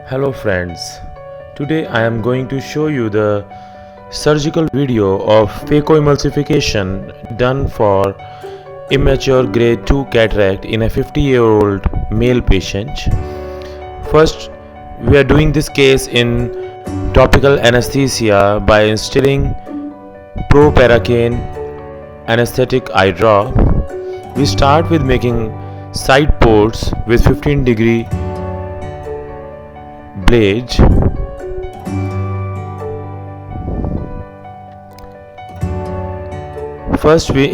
Hello friends, today I am going to show you the surgical video of phacoemulsification done for immature grade 2 cataract in a 50-year-old male patient. First, we are doing this case in topical anesthesia by instilling proparacaine anesthetic eye drop. We start with making side ports with 15-degree blade. First we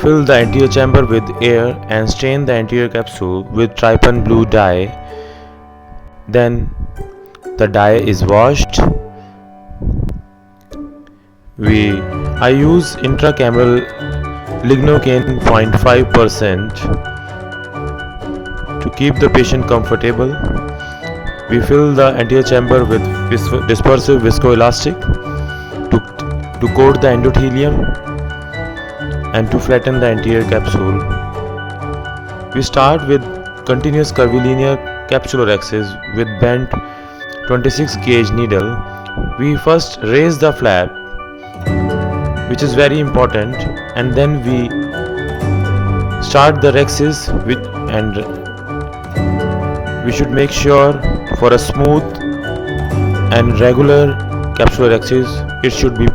fill the anterior chamber with air and stain the anterior capsule with trypan blue dye. Then the dye is washed. I use intracameral lignocaine 0.5% to keep the patient comfortable. We fill the anterior chamber with dispersive viscoelastic to coat the endothelium and to flatten the anterior capsule. We start with continuous curvilinear capsular axis with bent 26 gauge needle. We first raise the flap, which is very important, and then we start the axis and we should make sure for a smooth and regular capsular axis it should be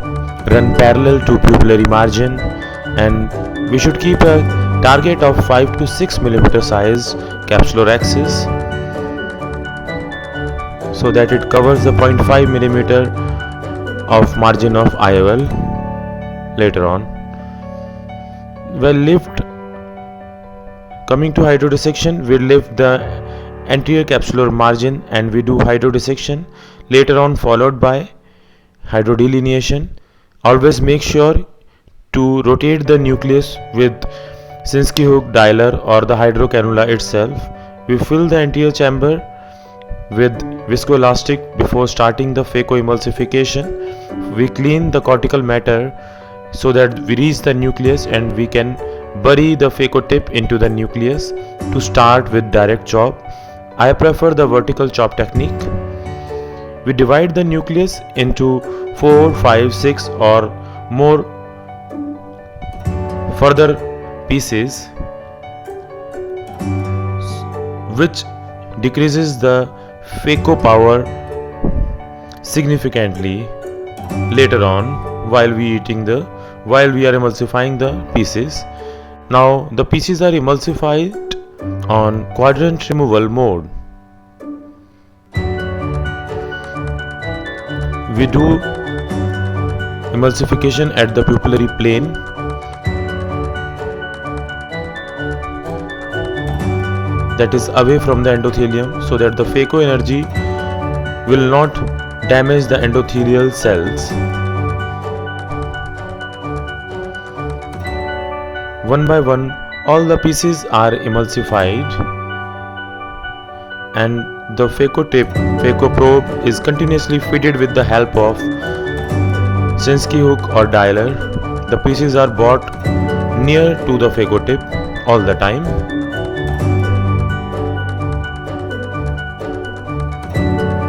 run parallel to pupillary margin, and we should keep a target of 5 to 6 mm size capsular axis so that it covers the 0.5 mm of margin of IOL later on. Coming to hydrodissection, we lift the anterior capsular margin and we do hydrodissection, later on followed by hydrodelineation. Always make sure to rotate the nucleus with Sinskey hook dialer or the hydrocannula itself. We fill the anterior chamber with viscoelastic before starting the phacoemulsification. We clean the cortical matter so that we reach the nucleus and we can bury the phaco tip into the nucleus to start with direct chop. I prefer the vertical chop technique. We divide the nucleus into 4, 5, 6 or more further pieces, which decreases the phaco power significantly later on while we are emulsifying the pieces. Now the pieces are emulsified on quadrant removal mode. We do emulsification at the pupillary plane. That is away from the endothelium so that the phaco energy will not damage the endothelial cells. One by one, all the pieces are emulsified and the phaco probe is continuously fitted with the help of Sinskey hook or dialer. The pieces are brought near to the phaco tip all the time.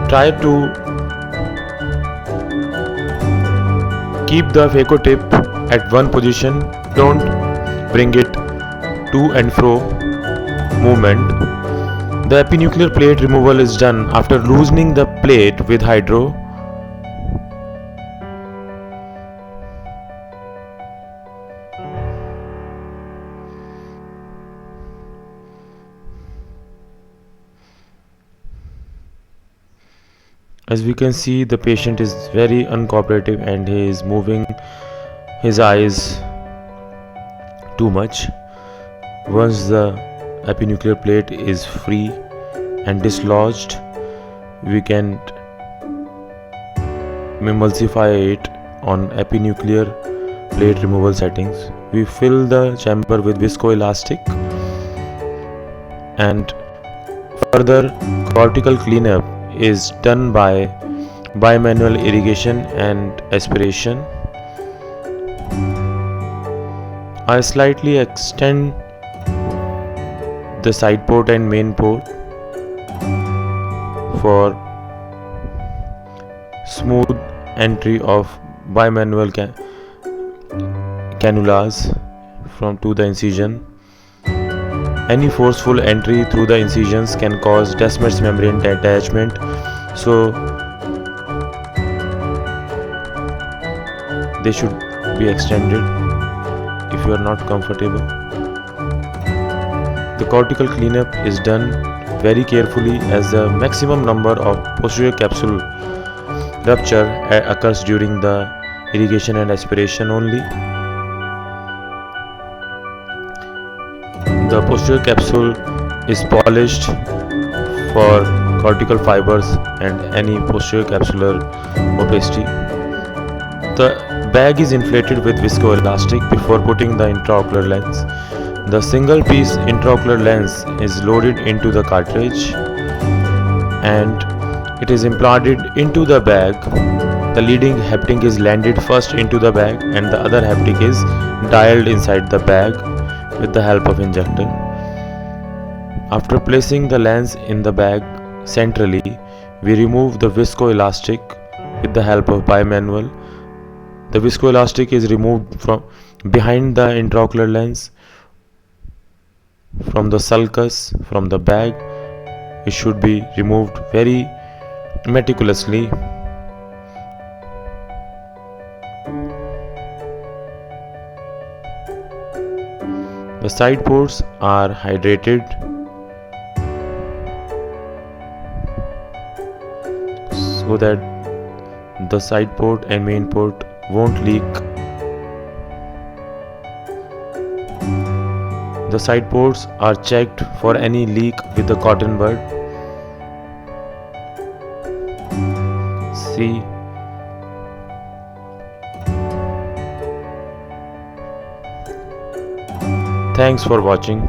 Try to keep the phaco tip at one position. Don't bring it to and fro movement. The epinuclear plate removal is done after loosening the plate with hydro. As we can see, the patient is very uncooperative and he is moving his eyes too much. Once the epinuclear plate is free and dislodged, we can emulsify it on epinuclear plate removal settings. We fill the chamber with viscoelastic and further cortical cleanup is done by bimanual irrigation and aspiration. I slightly extend the side port and main port for smooth entry of bimanual cannulas to the incision. Any forceful entry through the incisions can cause Descemet's membrane detachment, so they should be extended if you are not comfortable. The cortical cleanup is done very carefully as the maximum number of posterior capsule rupture occurs during the irrigation and aspiration only. The posterior capsule is polished for cortical fibers and any posterior capsular opacity. The bag is inflated with viscoelastic before putting the intraocular lens. The single piece intraocular lens is loaded into the cartridge and it is implanted into the bag. The leading haptic is landed first into the bag and the other haptic is dialed inside the bag with the help of injector. After placing the lens in the bag centrally, we remove the viscoelastic with the help of bimanual. The viscoelastic is removed from behind the intraocular lens, from the sulcus, from the bag. It should be removed very meticulously. The side ports are hydrated so that the side port and main port won't leak. The side ports are checked for any leak with the cotton bud. See, thanks for watching.